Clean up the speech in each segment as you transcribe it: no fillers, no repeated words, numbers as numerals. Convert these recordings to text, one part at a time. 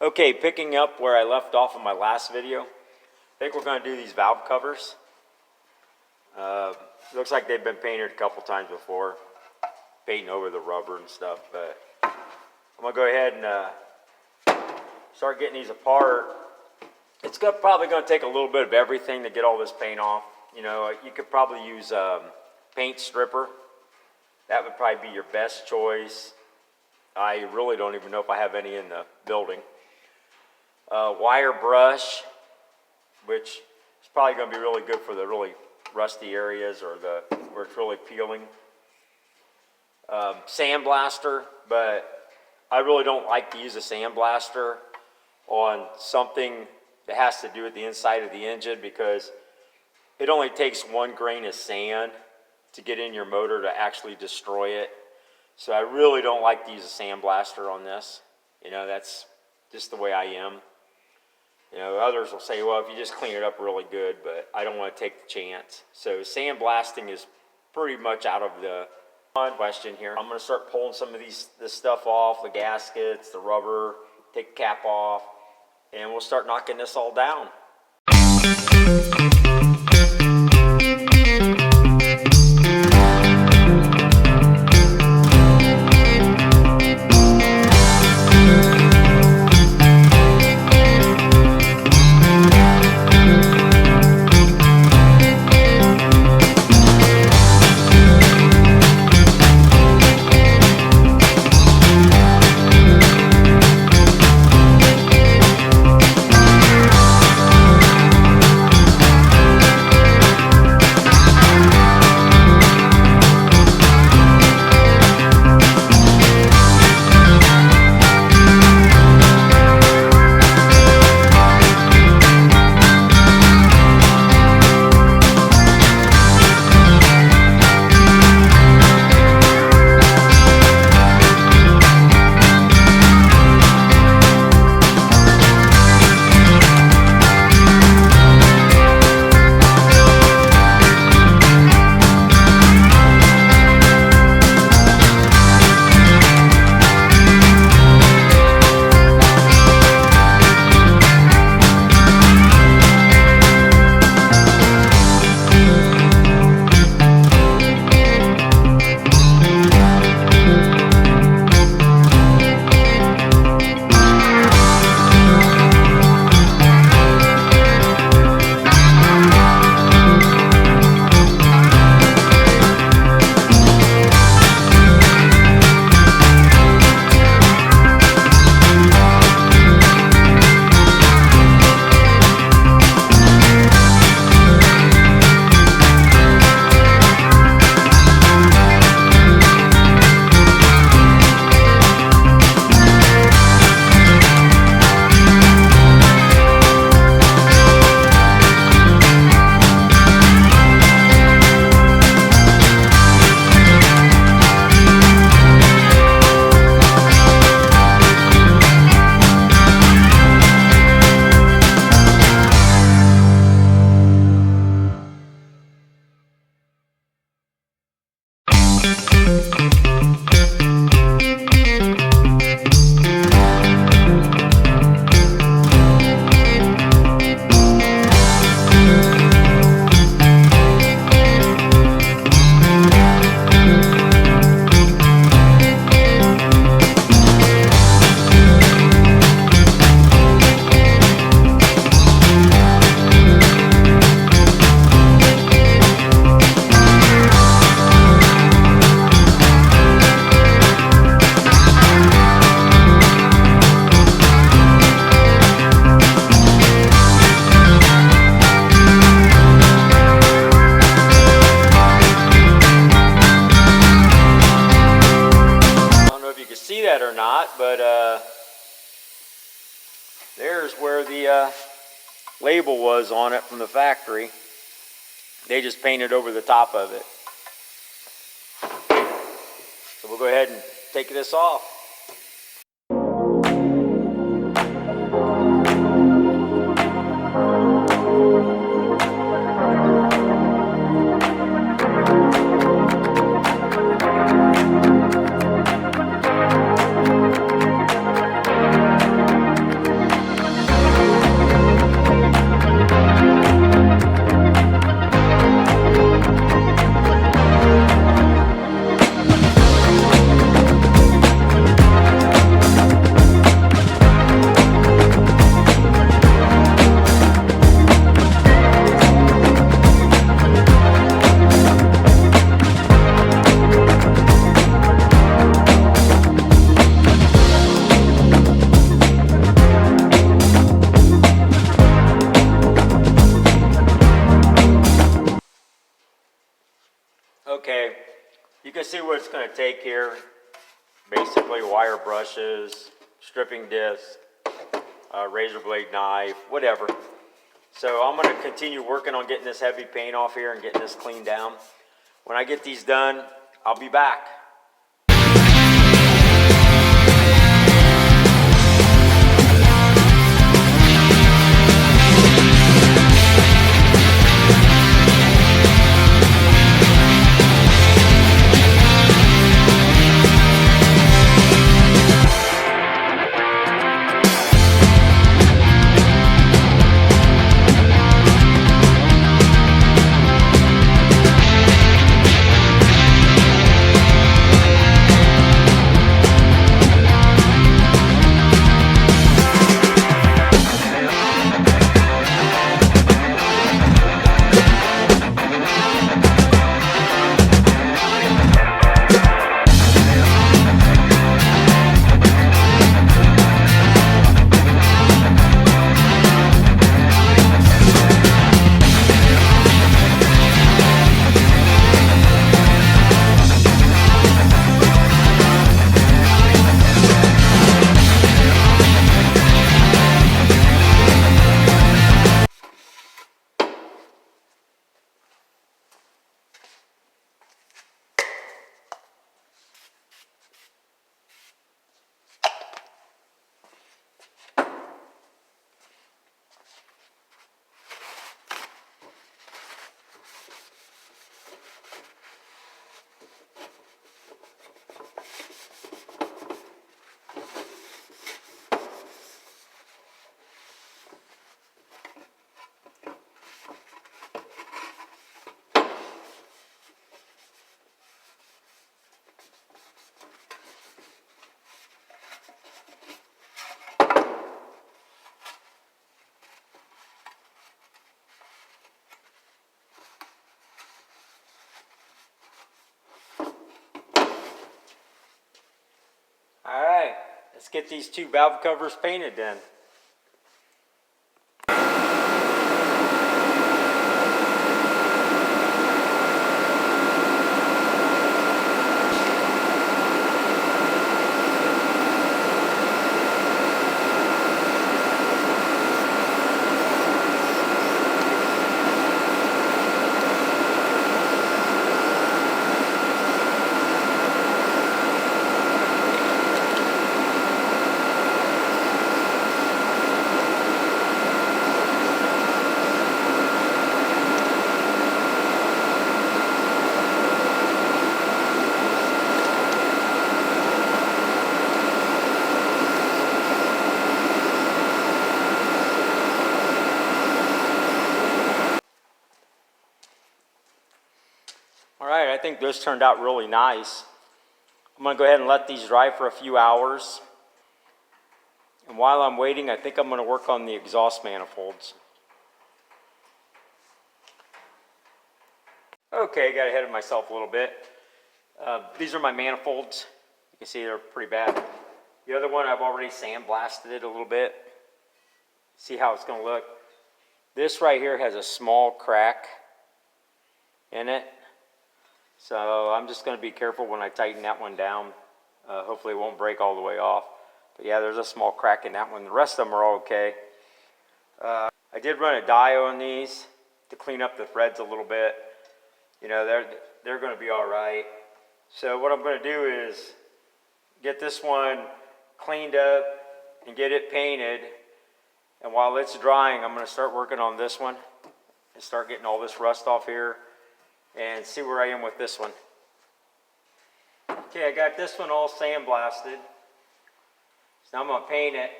Okay, picking up where I left off in my last video, I think we're going to do these valve covers. Looks like they've been painted a couple times before, painting over the rubber and stuff, but I'm going to go ahead and start getting these apart. It's probably going to take a little bit of everything to get all this paint off. You know, you could probably use paint stripper. That would probably be your best choice. I really don't even know if I have any in the building. Wire brush, which is probably going to be really good for the really rusty areas or where it's really peeling. Sandblaster, but I really don't like to use a sandblaster on something that has to do with the inside of the engine, because it only takes one grain of sand to get in your motor to actually destroy it. So I really don't like to use a sandblaster on this. You know, that's just the way I am. You know, others will say, well, if you just clean it up really good, but I don't want to take the chance. So sandblasting is pretty much out of the question here. I'm going to start pulling some of this stuff off, the gaskets, the rubber, take the cap off, and we'll start knocking this all down. Or not, but there's where the label was on it from the factory. They just painted over the top of it. So we'll go ahead and take this off. what it's going to take here. Basically wire brushes, stripping disc, razor blade knife, whatever. So I'm going to continue working on getting this heavy paint off here and getting this cleaned down. When I get these done, I'll be back. Alright, let's get these two valve covers painted then. Alright, I think this turned out really nice. I'm going to go ahead and let these dry for a few hours. And while I'm waiting, I think I'm going to work on the exhaust manifolds. Okay, got ahead of myself a little bit. These are my manifolds. You can see they're pretty bad. The other one, I've already sandblasted it a little bit. See how it's going to look. This right here has a small crack in it. So I'm just going to be careful when I tighten that one down. Hopefully it won't break all the way off. But yeah, there's a small crack in that one. The rest of them are all okay. I did run a dye on these to clean up the threads a little bit. You know, they're going to be all right. So what I'm going to do is get this one cleaned up and get it painted. And while it's drying, I'm going to start working on this one and start getting all this rust off here. And see where I am with this one. Okay, I got this one all sandblasted. So now I'm going to paint it.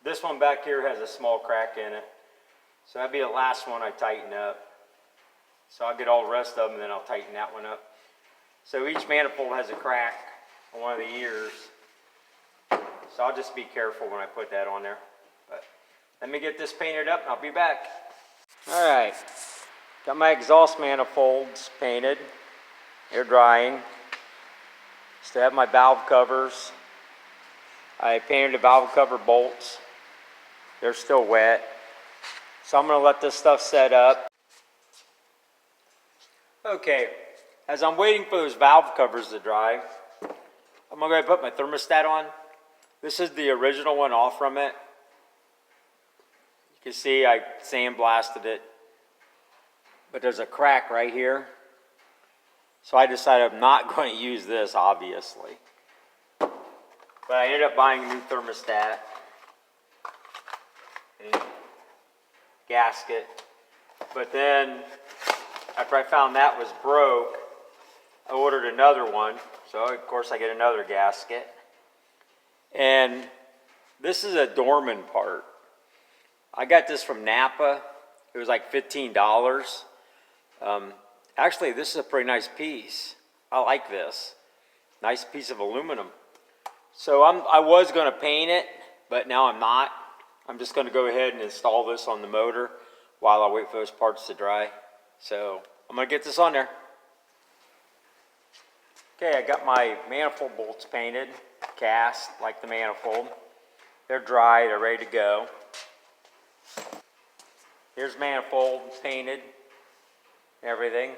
This one back here has a small crack in it. So that'll be the last one I tighten up. So I'll get all the rest of them and then I'll tighten that one up. So each manifold has a crack on one of the ears. So I'll just be careful when I put that on there. But let me get this painted up and I'll be back. Alright. Got my exhaust manifolds painted. They're drying. Still have my valve covers. I painted the valve cover bolts. They're still wet. So I'm going to let this stuff set up. Okay, As I'm waiting for those valve covers to dry, I'm going to put my thermostat on. This is the original one off from it. You can see I sandblasted it, but there's a crack right here. So I decided I'm not going to use this, obviously. But I ended up buying a new thermostat and gasket. But then, after I found that was broke, I ordered another one. So of course I get another gasket. And this is a Dorman part. I got this from Napa. It was like $15. Actually, this is a pretty nice piece. I like this. Nice piece of aluminum. So I was going to paint it, but now I'm not. I'm just going to go ahead and install this on the motor while I wait for those parts to dry. So I'm going to get this on there. Okay, I got my manifold bolts painted, cast like the manifold. They're dry, they're ready to go. Here's manifold painted, everything.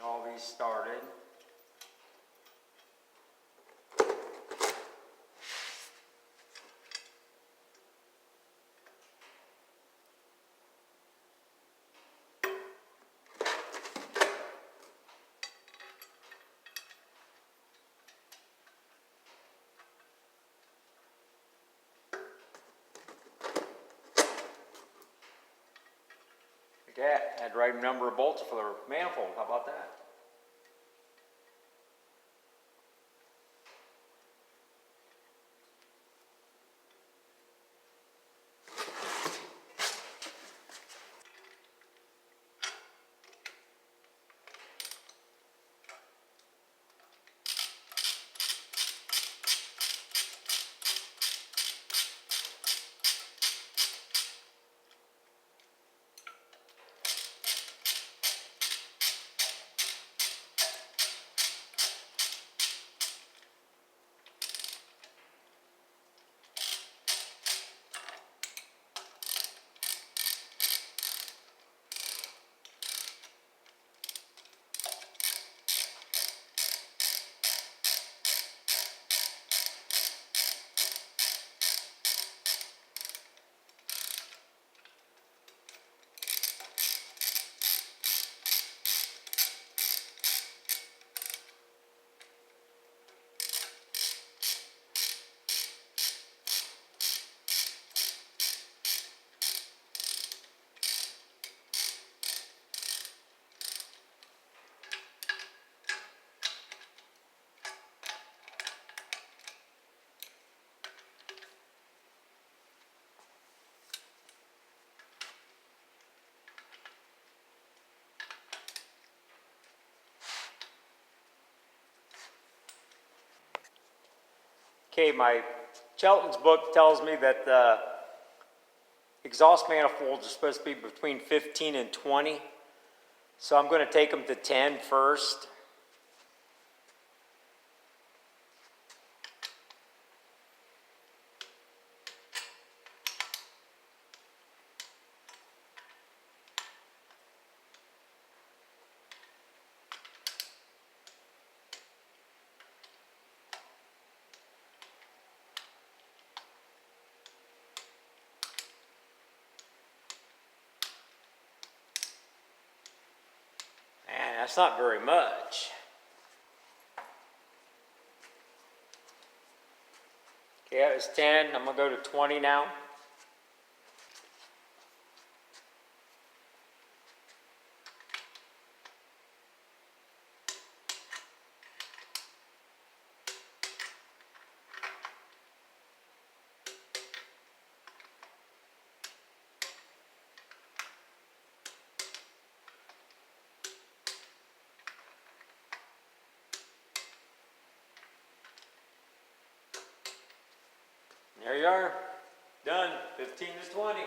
All these started. Like that. Had the right number of bolts for the manifold. How about that? Okay, my Chelton's book tells me that the exhaust manifolds are supposed to be between 15 and 20. So I'm going to take them to 10 first. That's not very much. Okay, that was 10. I'm going to go to 20 now. There you are. Done. 15 to 20.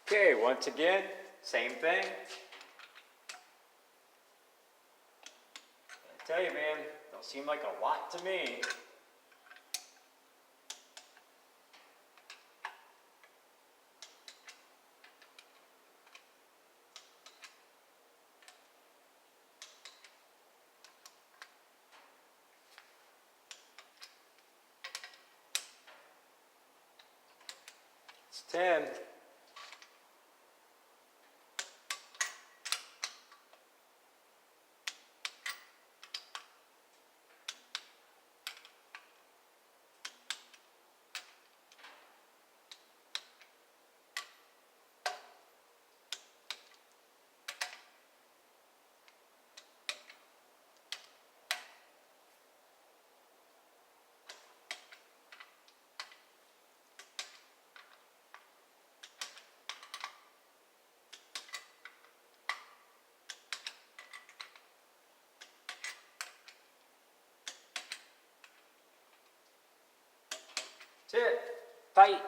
Okay, once again, same thing. I tell you, man, don't seem like a lot to me. It's 10. That's it. Tight.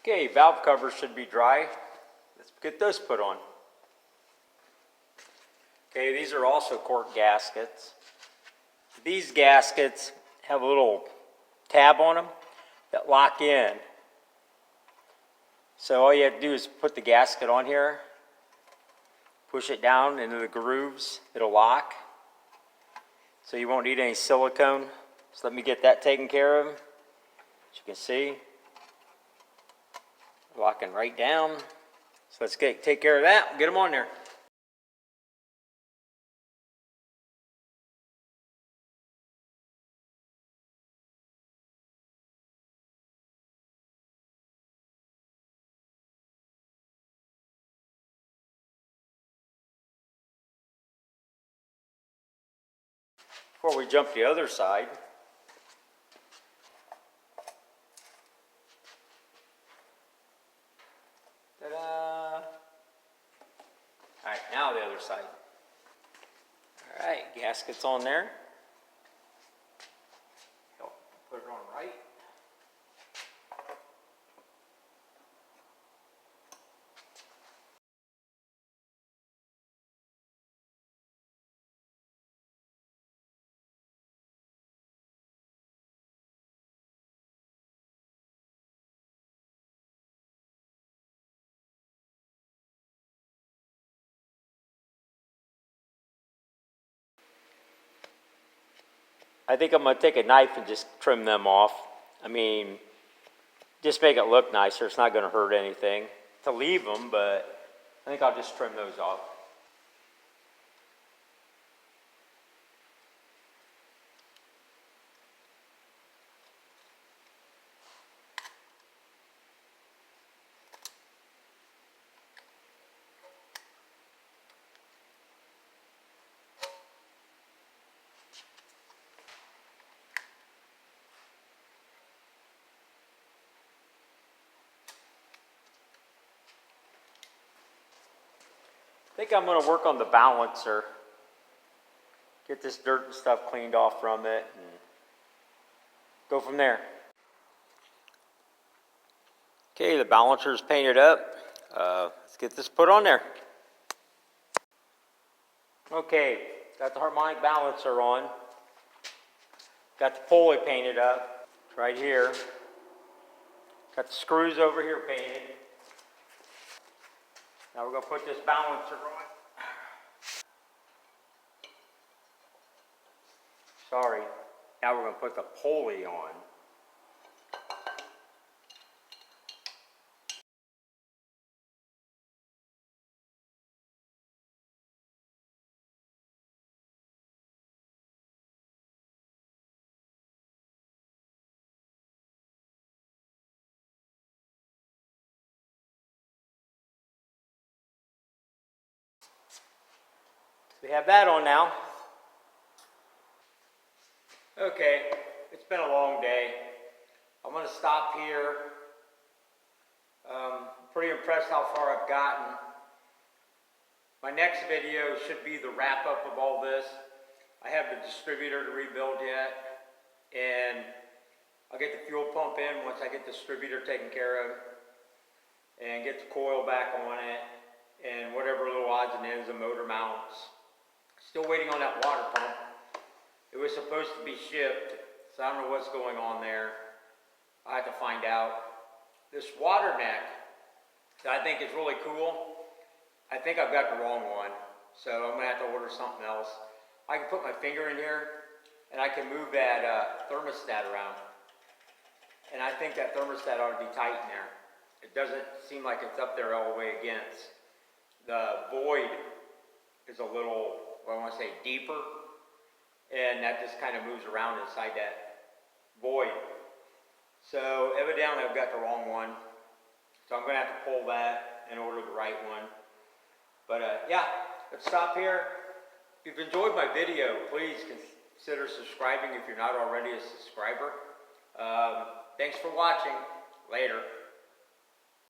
Okay, valve covers should be dry. Let's get those put on. Okay, these are also cork gaskets. These gaskets have a little tab on them that lock in. So all you have to do is put the gasket on here, push it down into the grooves, it'll lock. So you won't need any silicone. So let me get that taken care of. As you can see, locking right down. So let's take care of that, get them on there. Before we jump to the other side, ta-da! All right, now the other side. All right, gaskets on there. Put it on right. I think I'm gonna take a knife and just trim them off. I mean, just make it look nicer. It's not gonna hurt anything to leave them, but I think I'll just trim those off. I think I'm going to work on the balancer, get this dirt and stuff cleaned off from it, and go from there. Okay, the balancer's painted up. Let's get this put on there. Okay, got the harmonic balancer on. Got the pulley painted up. It's right here. Got the screws over here painted. Now we're going to put this balancer on. Sorry. Now we're going to put the pulley on. We have that on now. Okay, it's been a long day. I'm going to stop here. Pretty impressed how far I've gotten. My next video should be the wrap up of all this. I have the distributor to rebuild yet, and I'll get the fuel pump in once I get the distributor taken care of, and get the coil back on it, and whatever little odds and ends of motor mounts. Still waiting on that water pump. It was supposed to be shipped, so I don't know what's going on there. I have to find out. This water neck that I think is really cool, I think I've got the wrong one, so I'm going to have to order something else. I can put my finger in here, and I can move that thermostat around. And I think that thermostat ought to be tight in there. It doesn't seem like it's up there all the way against. The void is a little, what I want to say, deeper, and that just kind of moves around inside that void. So evidently I've got the wrong one, so I'm going to have to pull that and order the right one. But yeah, let's stop here. If you've enjoyed my video, please consider subscribing if you're not already a subscriber. Thanks for watching. Later.